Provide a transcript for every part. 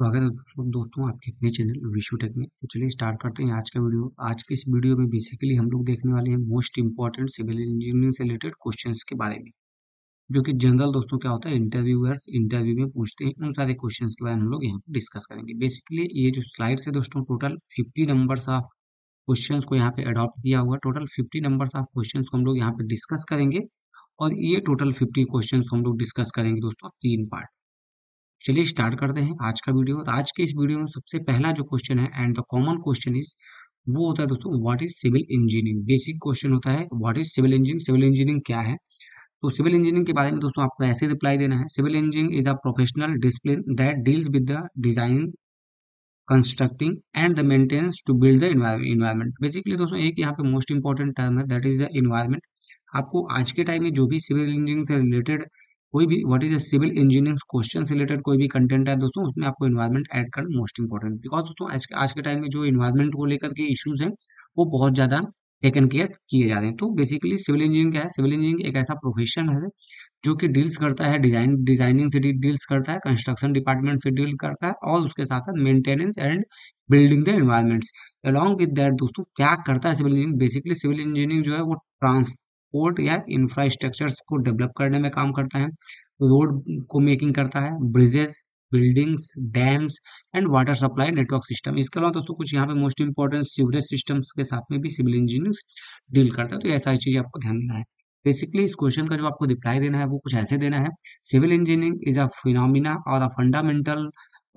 तो अगर दोस्तों आपके अपने चैनल विशु टेक में, तो चलिए स्टार्ट करते हैं आज का वीडियो। आज के इस वीडियो में बेसिकली हम लोग देखने वाले हैं मोस्ट इंपॉर्टेंट सिविल इंजीनियरिंग से रिलेटेड क्वेश्चंस के बारे में, जो कि जनरल दोस्तों क्या होता है, इंटरव्यूअर्स इंटरव्यू में पूछते हैं। उन सारे क्वेश्चंस के बारे में हम लोग यहाँ पे डिस्कस करेंगे। बेसिकली ये जो स्लाइड्स है दोस्तों, टोटल 50 नंबर्स ऑफ क्वेश्चंस को यहाँ पे अडॉप्ट किया हुआ। टोटल 50 नंबर्स ऑफ क्वेश्चंस को हम लोग यहाँ पे डिस्कस करेंगे, और ये टोटल 50 क्वेश्चंस को हम लोग डिस्कस करेंगे दोस्तों 3 पार्ट। चलिए स्टार्ट करते हैं आज का वीडियो। और आज के इस वीडियो में सबसे पहला जो क्वेश्चन है, and the common question is, वो होता है दोस्तों, what is civil engineering. Basic question होता है, what is civil engineering, civil engineering क्या है। तो सिविल इंजीनियरिंग के बारे में दोस्तों आपको ऐसे रिप्लाई देना है, civil engineering is a professional discipline that deals with the design, constructing and the maintenance to build the environment. Basically दोस्तों एक यहाँ पे मोस्ट इंपॉर्टेंट टर्म है, दैट इज द इन्वायरमेंट। आपको आज के टाइम में जो भी सिविल इंजीनियरिंग से रिलेटेड कोई भी what is civil engineering question से रिलेटेड कोई भी कंटेंट है दोस्तों, उसमें आपको इन्वायरमेंट ऐड करना मोस्ट इंपॉर्टेंट। बिकॉज दोस्तों आज के टाइम में जो इन्वायरमेंट को लेकर के इश्यूज हैं, वो बहुत ज्यादा टेकन केयर किए जा रहे हैं। तो बेसिकली सिविल इंजीनियरिंग क्या है, सिविल इंजीनियरिंग एक ऐसा प्रोफेशन है जो कि डील्स करता है डिजाइनिंग से डील्स करता है, कंस्ट्रक्शन डिपार्टमेंट से डील करता है, और उसके साथ साथ maintenance and building the environments. Along with that दोस्तों क्या करता है civil engineering, basically civil engineering जो है वो ट्रांसपोर्ट या इंफ्रास्ट्रक्चर्स को डेवलप करने में काम करता है, रोड को मेकिंग करता है, bridges, buildings, dams and water supply network system. इसके अलावा दोस्तों कुछ यहाँ पे मोस्ट इंपॉर्टेंट सीवरेज सिस्टम्स के साथ में भी सिविल इंजीनियरिंग डील करता है। तो ये सारी चीजें आपको ध्यान देना है। बेसिकली इस क्वेश्चन का जो आपको रिप्लाई देना है वो कुछ ऐसे देना है, civil engineering is a phenomena और a fundamental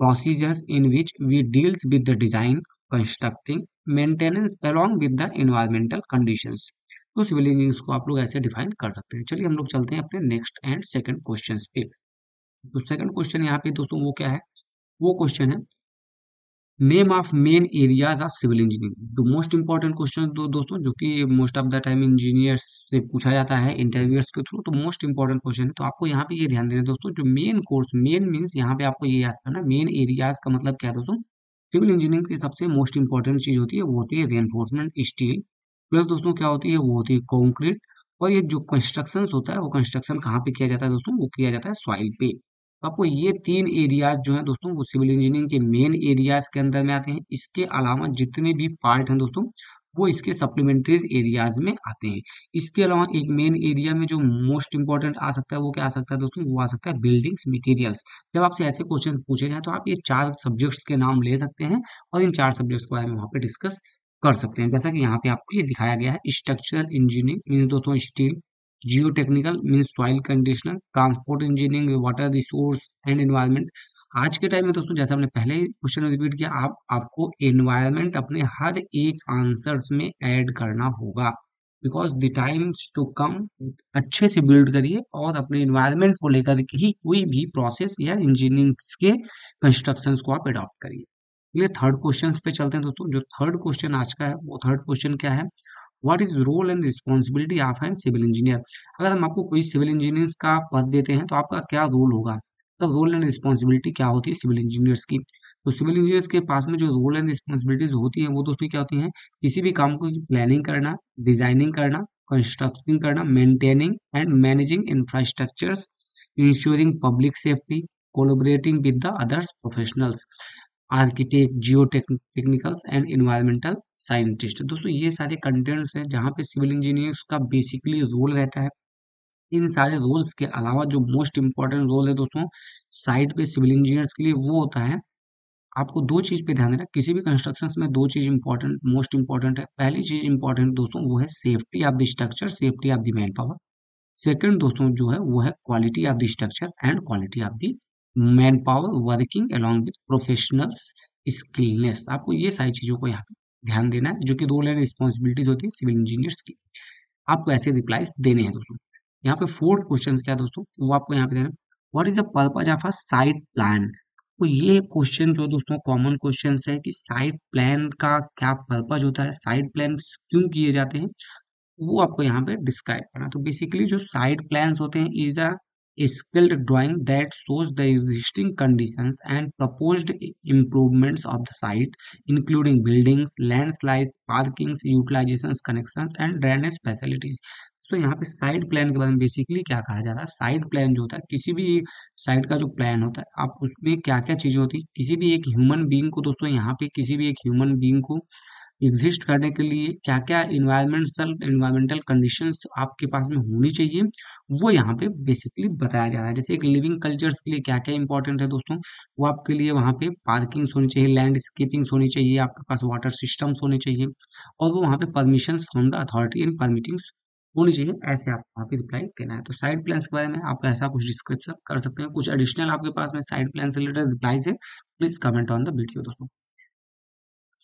procedures in which we deals with the design, constructing, maintenance along with the environmental conditions। तो सिविल इंजीनियरिंग को आप लोग ऐसे डिफाइन कर सकते हैं। चलिए हम लोग चलते हैं अपने नेक्स्ट एंड सेकंड क्वेश्चंस पे। तो सेकंड क्वेश्चन यहाँ पे दोस्तों वो क्या है, वो क्वेश्चन है, name of main areas of civil engineering. तो मोस्ट इंपॉर्टेंट क्वेश्चन दोस्तों, जो कि most of the time engineers से पूछा जाता है इंटरव्यूअर्स के थ्रू। तो मोस्ट इंपॉर्टेंट क्वेश्चन है, तो आपको यहाँ पे ये ध्यान देना है दोस्तों, जो मेन कोर्स, मेन मीन्स यहाँ पे आपको ये याद करना, मेन एरियाज का मतलब क्या है दोस्तों। सिविल इंजीनियरिंग की सबसे मोस्ट इंपॉर्टेंट चीज होती है, वो होती है रेनफोर्समेंट स्टील, प्लस दोस्तों क्या होती है, वो होती है कॉन्क्रीट। और ये जो कंस्ट्रक्शन होता है, वो कंस्ट्रक्शन कहाँ पे किया जाता है दोस्तों, वो किया जाता है सॉइल पे। आपको ये 3 एरियाज जो है दोस्तों, वो सिविल इंजीनियरिंग के मेन एरियाज के अंदर में आते हैं। इसके अलावा जितने भी पार्ट हैं दोस्तों, वो इसके सप्लीमेंट्रीज एरियाज में आते हैं। इसके अलावा एक मेन एरिया में जो मोस्ट इंपॉर्टेंट आ सकता है, वो क्या आ सकता है दोस्तों, वो आ सकता है बिल्डिंग्स मटेरियल्स। जब आपसे ऐसे क्वेश्चन पूछे जाए, तो आप ये 4 सब्जेक्ट्स के नाम ले सकते हैं, और इन 4 सब्जेक्ट्स के बारे में वहाँ पे डिस्कस कर सकते हैं। जैसा कि यहाँ पे आपको ये दिखाया गया है, स्ट्रक्चरल इंजीनियरिंग मीन दोस्तों steel, Jio technical means soil conditioner, transport engineering water resource and environment. आज के टाइम में दोस्तों, जैसा हमने पहले क्वेश्चन रिपीट किया, आपको एनवायरनमेंट अपने हर एक आंसर्स में ऐड करना होगा, because the times to come अच्छे से बिल्ड करिए, और अपने एनवायरनमेंट को लेकर के ही कोई भी प्रोसेस या इंजीनियरिंग के कंस्ट्रक्शंस को आप अडॉप्ट करिए। ये थर्ड क्वेश्चन पे चलते हैं दोस्तों। जो थर्ड क्वेश्चन आज का है, वो थर्ड क्वेश्चन क्या है, what is role and responsibility of an civil engineer. अगर हम आपको कोई सिविल इंजीनियर्स का पद देते हैं, तो आपका क्या रोल होगा, तो रोल एंड रिस्पॉन्सिबिलिटी क्या होती है सिविल इंजीनियर्स की। तो सिविल इंजीनियर्स के पास में जो रोल एंड रिस्पॉन्सिबिलिटीज होती हैं, वो दोस्तों क्या होती हैं, किसी भी काम को प्लानिंग करना, डिजाइनिंग करना, कंस्ट्रक्टिंग करना, maintaining and managing infrastructures, ensuring public safety, collaborating with the others professionals, architect, geo technicals and environmental scientist. दोस्तों ये सारे कंटेंट्स हैं जहाँ पे सिविल इंजीनियर्स का बेसिकली रोल रहता है। इन सारे रोल्स के अलावा जो मोस्ट इंपॉर्टेंट रोल है दोस्तों साइट पे सिविल इंजीनियर्स के लिए, वो होता है, आपको 2 चीज पे ध्यान देना। किसी भी कंस्ट्रक्शन में 2 चीज इंपॉर्टेंट, मोस्ट इंपॉर्टेंट है। पहली चीज इंपॉर्टेंट दोस्तों, वो है safety of the structure, safety of the man power. Second दोस्तों जो है, वो है quality of the structure and quality of the man power working along with professionals skillness. आपको ये सारी चीजों को यहाँ पे ध्यान देना है, जो कि रोल एंड रिस्पॉन्सिबिलिटीज होती है सिविल इंजीनियर्स की। आपको ऐसे रिप्लाईज देने हैं दोस्तों। यहाँ पे फोर्थ क्वेश्चन क्या है दोस्तों, वो आपको यहाँ पे देना, what is the purpose of a site plan. तो ये क्वेश्चन जो दोस्तों कॉमन क्वेश्चन है, कि साइट प्लान का क्या पर्पज होता है, साइट प्लान क्यों किए जाते हैं, वो आपको यहाँ पे डिस्क्राइब करना। तो बेसिकली जो साइट प्लान्स होते हैं, is a skilled drawing that shows the existing conditions and proposed improvements of the site, including buildings, landslides, parkings, utilisations, connections and drainage facilities. दोस्तों यहाँ पे साइड प्लान के बारे में बेसिकली क्या कहा जाता है, साइड प्लान जो होता है किसी भी साइड का जो प्लान होता है, आप उसमें क्या क्या चीजें होती है, किसी भी एक ह्यूमन बीइंग को दोस्तों यहाँ पे किसी भी एक ह्यूमन बीइंग को एग्जिस्ट करने के लिए क्या क्या इन्वायरमेंटल कंडीशंस आपके पास में होनी चाहिए, वो यहाँ पे बेसिकली बताया जा रहा है। जैसे एक लिविंग कल्चर्स के लिए क्या क्या इंपॉर्टेंट है दोस्तों, वो आपके लिए वहाँ पे पार्किंग्स होनी चाहिए, लैंडस्केपिंग्स होनी चाहिए, आपके पास वाटर सिस्टम्स होने चाहिए, और वो वहाँ पे permission from the authority in permittings होनी चाहिए। ऐसे आपको वहाँ पे रिप्लाई देना है। तो साइड प्लान्स के बारे में आप ऐसा कुछ डिस्क्रिप्शन कर सकते हैं, कुछ एडिशनल आपके पास में साइड प्लान से रिलेटेड रिप्लाईज है, please comment on the video दोस्तों।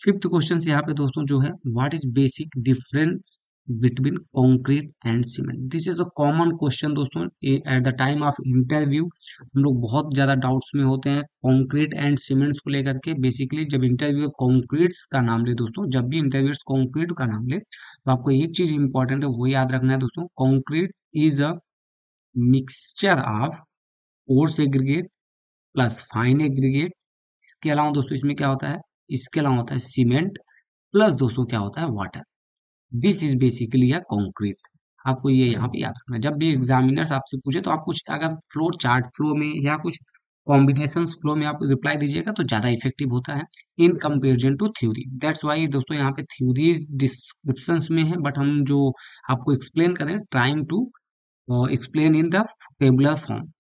फिफ्थ क्वेश्चन यहाँ पे दोस्तों जो है, what is basic difference between concrete and cement. This is a common question दोस्तों, at the time of interview हम लोग बहुत ज्यादा डाउट्स में होते हैं कंक्रीट एंड सीमेंट्स को लेकर के। बेसिकली जब इंटरव्यू कंक्रीट्स का नाम ले दोस्तों, जब भी इंटरव्यू कंक्रीट का नाम ले तो आपको एक चीज इंपॉर्टेंट है वो याद रखना है दोस्तों, concrete is a mixture of coarse aggregate plus fine aggregate. इसके अलावा दोस्तों इसमें क्या होता है, इसके अलावा होता है सीमेंट प्लस दोस्तों क्या होता है water. This is basically a concrete. आपको ये यहाँ पे याद रखना है। जब भी एग्जामिनर्स आपसे पूछे तो आप कुछ अगर फ्लो चार्ट फ्लो में या कुछ कॉम्बिनेशन फ्लो में आप रिप्लाई दीजिएगा तो ज्यादा इफेक्टिव होता है in comparison to theory. That's why दोस्तों यहाँ पे थ्योरीज डिस्क्रिप्शन में है, बट हम जो आपको एक्सप्लेन करें trying to explain in the tabular form.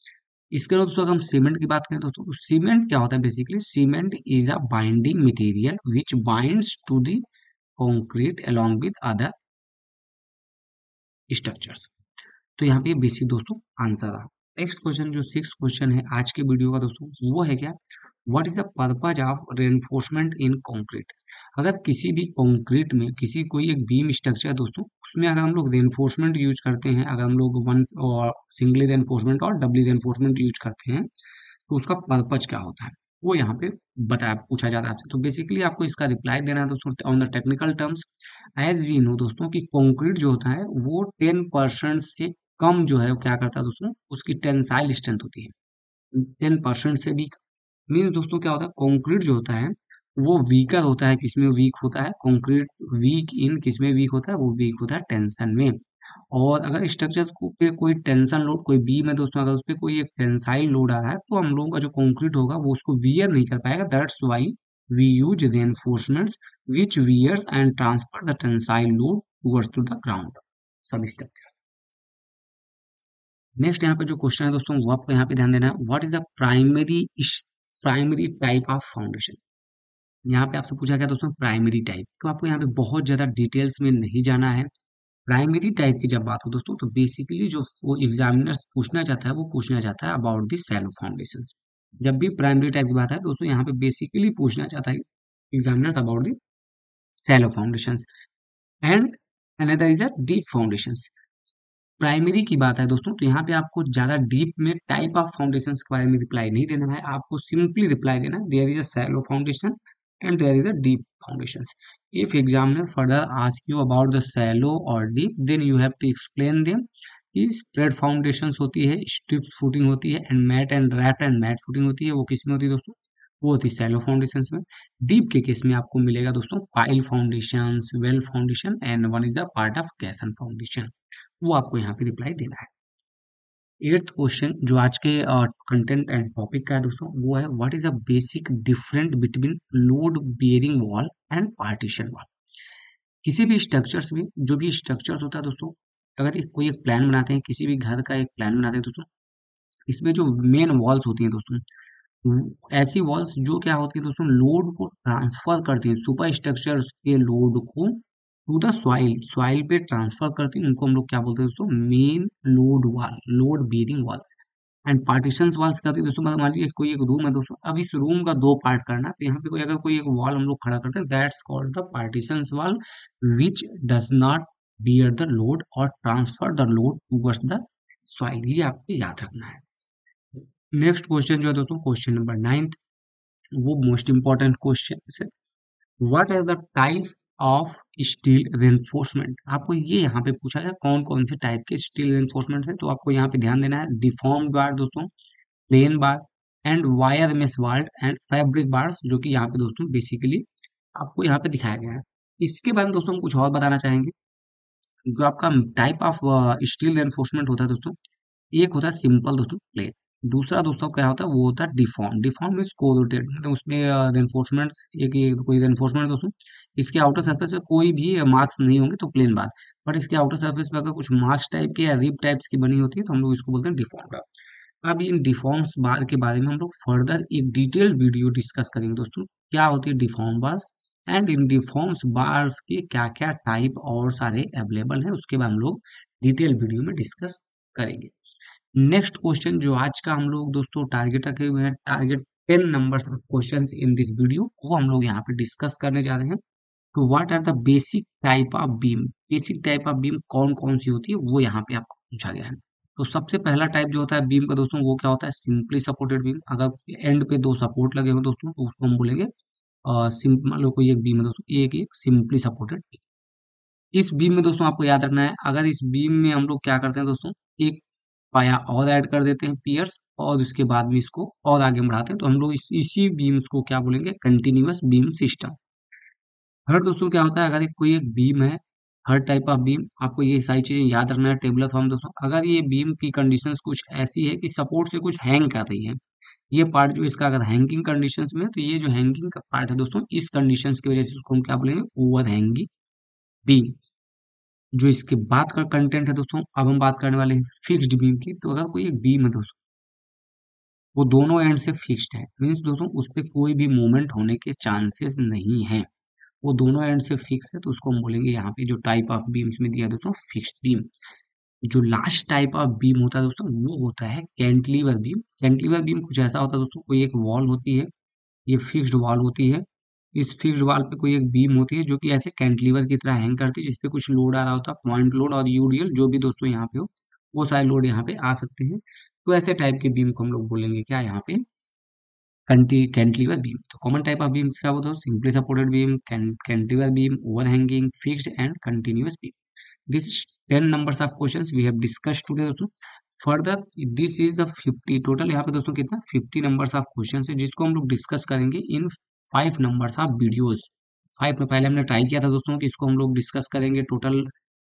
इसके अलावा दोस्तों अगर हम सीमेंट की बात करें दोस्तों, तो सीमेंट क्या होता है, basically cement is a binding material which binds to the concrete along with other structures. तो यहाँ पे बेसिक दोस्तों आंसर रहा। नेक्स्ट क्वेश्चन जो सिक्स क्वेश्चन है आज के वीडियो का दोस्तों, वो है क्या, what is the purpose of reinforcement in concrete. अगर किसी भी कंक्रीट में किसी कोई एक बीम स्ट्रक्चर दोस्तों, उसमें अगर हम लोग रेनफोर्समेंट यूज करते हैं, अगर हम लोग वन और सिंगली रेनफोर्समेंट और डबली रेनफोर्समेंट यूज करते हैं, तो उसका पर्पज क्या होता है वो यहाँ पे बताया पूछा जाता है आपसे। तो बेसिकली आपको इसका रिप्लाई देना है दोस्तों on the technical terms. As we know दोस्तों कि कंक्रीट जो होता है वो 10% से कम जो है वो क्या करता है दोस्तों, उसकी टेंसाइल स्ट्रेंथ होती है 10% से वीक। मीन्स दोस्तों क्या होता है, कंक्रीट जो होता है वो वीकर होता है, किसमें वीक होता है कंक्रीट, वीक इन किसमें वीक होता है, वो वीक होता है टेंशन में। और अगर स्ट्रक्चर को पे कोई टेंशन लोड, कोई बीम है दोस्तों, अगर उस पर कोई एक टेंसाइल लोड आ रहा है तो हम लोगों का जो कंक्रीट होगा वो उसको वियर नहीं कर पाएगा। That's why we use reinforcements which wears and transfer the tensile load towards to the ground substructure. Next यहाँ पे जो क्वेश्चन है दोस्तों वो आपको यहाँ पे ध्यान देना है, what is the primary type of foundation. यहाँ पे आपसे पूछा गया दोस्तों प्राइमरी टाइप, तो आपको यहाँ पे बहुत ज्यादा डिटेल्स में नहीं जाना है। प्राइमरी टाइप की जब बात हो दोस्तों तो बेसिकली जो वो एग्जामिनर पूछना चाहता है वो पूछना चाहता है अबाउट द शैलो फाउंडेशंस। जब भी प्राइमरी टाइप की बात है दोस्तों यहाँ पे बेसिकली पूछना चाहता है examiner about the shallow foundations and another is a deep foundations. Primary की बात है दोस्तों तो यहाँ पे आपको ज्यादा डीप में टाइप ऑफ फाउंडेशंस के बारे में रिप्लाई नहीं देना है, आपको सिंपली रिप्लाई देना है there is a shallow foundation and there is a deep foundations. If examiner further ask you about the shallow or deep, then you have to explain them. कि spread foundations होती है, strip footing होती है, and mat and raft and mat footing होती है, वो किस में होती है दोस्तों, वो होती है shallow foundations में। deep के केस में आपको मिलेगा दोस्तों pile foundations, well foundation and one is a part of caisson foundation। वो आपको यहाँ पे रिप्लाई देना है। एट्थ क्वेश्चन जो आज के कंटेंट एंड टॉपिक का है दोस्तों वो है, what is a basic different between load bearing wall and partition wall. किसी भी स्ट्रक्चर्स में जो भी स्ट्रक्चर्स होता है दोस्तों, अगर कोई एक प्लान बनाते हैं, किसी भी घर का एक प्लान बनाते हैं दोस्तों, इसमें जो मेन वॉल्स होती हैं दोस्तों, ऐसी वॉल्स जो क्या होती है दोस्तों, लोड को ट्रांसफर करती हैं, सुपर स्ट्रक्चर के लोड को टू द सॉइल, सॉइल पे ट्रांसफर करती हैं, उनको हम लोग क्या बोलते हैं दोस्तों, main load wall, load bearing walls. And partitions walls क्या होती है दोस्तों, मतलब मान लीजिए कोई एक रूम है दोस्तों, अब इस रूम का दो पार्ट करना है, तो यहाँ पे कोई अगर कोई एक वॉल हम लोग खड़ा करते हैं, that's called the partitions wall which does not bear the load और transfer the load towards the soil. ये आपको याद रखना है। नेक्स्ट क्वेश्चन जो है दोस्तों क्वेश्चन नंबर 9, वो मोस्ट इंपॉर्टेंट क्वेश्चन है, what are the type of steel reinforcement. आपको ये यहाँ पे पूछा गया कौन कौन से टाइप के स्टील रेनफोर्समेंट है, तो आपको यहाँ पे ध्यान देना है डिफॉर्म्ड बार दोस्तों, plane bar and wire mesh bar and fabric bars, जो कि यहाँ पे दोस्तों बेसिकली आपको यहाँ पे दिखाया गया है। इसके बारे में दोस्तों हम कुछ और बताना चाहेंगे। जो आपका टाइप ऑफ स्टील एनफोर्समेंट होता है दोस्तों, एक होता है सिंपल दोस्तों प्लेन, दूसरा दोस्तों क्या होता है वो होता है डिफॉर्म। डिफॉर्म मीन्स कोरोटेड, मतलब उसमें रेनफोर्समेंट, एक ये कोई रेनफोर्समेंट दोस्तों, इसके आउटर सरफेस पे कोई भी मार्क्स नहीं होंगे तो प्लेन बात, बट इसके आउटर सरफेस पे अगर कुछ मार्क्स टाइप के या रिब टाइप्स की बनी होती है तो हम लोग इसको बोलते हैं डिफॉर्म। अब इन डिफॉर्म्स बार के बारे में हम लोग फर्दर एक डिटेल्ड वीडियो डिस्कस करेंगे दोस्तों, क्या होती है deform bars and in deforms bars के क्या क्या टाइप और सारे अवेलेबल हैं, उसके बाद हम लोग डिटेल वीडियो में डिस्कस करेंगे। नेक्स्ट क्वेश्चन जो आज का हम लोग दोस्तों टारगेट रखे हुए हैं, target 10 number of question in this video, वो हम लोग यहाँ पे डिस्कस करने जा रहे हैं। तो what are the basic type of beam, basic type of beam कौन कौन सी होती है वो यहाँ पे आपको पूछा गया है। तो सबसे पहला टाइप जो होता है बीम का दोस्तों वो क्या होता है, सिंपली सपोर्टेड बीम। अगर एंड पे दो सपोर्ट लगे हो दोस्तों तो उसको हम बोलेंगे मान लो कोई एक बीम है दोस्तों, एक एक सिंपली सपोर्टेड बीम। इस बीम में दोस्तों आपको याद रखना है, अगर इस बीम में हम लोग क्या करते हैं दोस्तों, एक पाया और ऐड कर देते हैं पियर्स, और उसके बाद में इसको और आगे बढ़ाते हैं तो हम लोग इसी बीम्स को क्या बोलेंगे, कंटिन्यूअस बीम सिस्टम। हर दोस्तों क्या होता है, अगर कोई एक बीम है, हर टाइप ऑफ बीम, आपको ये सारी चीजें याद रखना है टेबुलर फॉर्म दोस्तों। अगर ये बीम की कंडीशंस कुछ ऐसी है कि सपोर्ट से कुछ हैंग कर रही है, ये पार्ट जो इसका अगर हैंगिंग कंडीशंस में है, तो ये जो हैंगिंग का पार्ट है दोस्तों, इस कंडीशंस की वजह से उसको हम क्या बोलेंगे, ओवर हैंगिंग बीम। जो इसके बाद का कंटेंट है दोस्तों, अब हम बात करने वाले हैं फिक्स्ड बीम की। तो अगर कोई एक बीम है दोस्तों, वो दोनों एंड से फिक्स्ड है, मीन्स दोस्तों उस पर कोई भी मूवमेंट होने के चांसेस नहीं है, वो दोनों एंड से फिक्स है, तो उसको हम बोलेंगे यहाँ पे जो टाइप ऑफ बीम्स में दिया है दोस्तों फिक्स्ड बीम। जो लास्ट टाइप ऑफ बीम होता है दोस्तों वो होता है कैंटिलीवर बीम। कैंटिलीवर बीम कुछ ऐसा होता है दोस्तों, कोई एक वॉल होती है, ये फिक्स्ड वॉल होती है, इस फिक्स्ड वॉल पे कोई एक बीम होती है जो कि ऐसे कैंटिलीवर की तरह हैंग करती है, जिसपे कुछ लोड आ रहा होता है, पॉइंट लोड और यूडीएल जो भी दोस्तों यहाँ पे हो, वो सारे लोड यहाँ पे आ सकते हैं। तो ऐसे टाइप के बीम को हम लोग बोलेंगे क्या यहाँ पे, कैंटिलीवर बीम। तो कॉमन टाइप ऑफ बीम्स क्या होता है, simply supported beam, cantilever beam, overhanging, fixed and continuous beam. This is 10 numbers of questions we have discussed today दोस्तों। Further this is the 50 total, यहाँ पे दोस्तों कितना 50 numbers of questions है, जिसको हम लोग डिस्कस करेंगे इन 5 numbers of videos। 5 में पहले हमने ट्राई किया था दोस्तों कि इसको हम लोग डिस्कस करेंगे total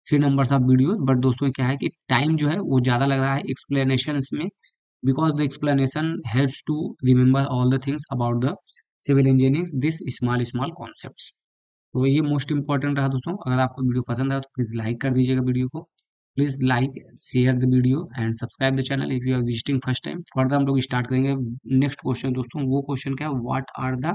3 numbers of videos, but दोस्तों क्या है कि टाइम जो है वो ज़्यादा लग रहा है एक्सप्लेनेशन में, because the explanation helps to remember all the things about the civil engineering, this small concepts। तो ये मोस्ट इंपॉर्टेंट रहा दोस्तों। अगर आपको वीडियो पसंद आया तो प्लीज लाइक कर दीजिएगा वीडियो को, please like share the video and subscribe the channel if you are visiting first time. Further हम लोग स्टार्ट करेंगे नेक्स्ट क्वेश्चन दोस्तों। वो क्वेश्चन क्या है, what are the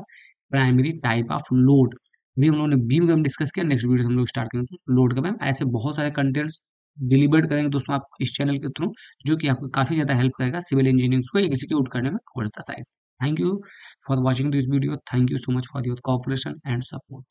primary type of load. भी हम लोगों ने बीम का डिस्कस किया, नेक्स्ट वीडियो हम लोग स्टार्ट करेंगे लोड का मैम। ऐसे बहुत सारे कंटेंट्स डिलीवर्ड करेंगे दोस्तों आप इस चैनल के थ्रू, जो कि आपको काफी ज्यादा हेल्प करेगा सिविल इंजीनियरिंग को एग्जीक्यूट करने में towards the side. Thank you for watching this video, thank you so much for your cooperation and support.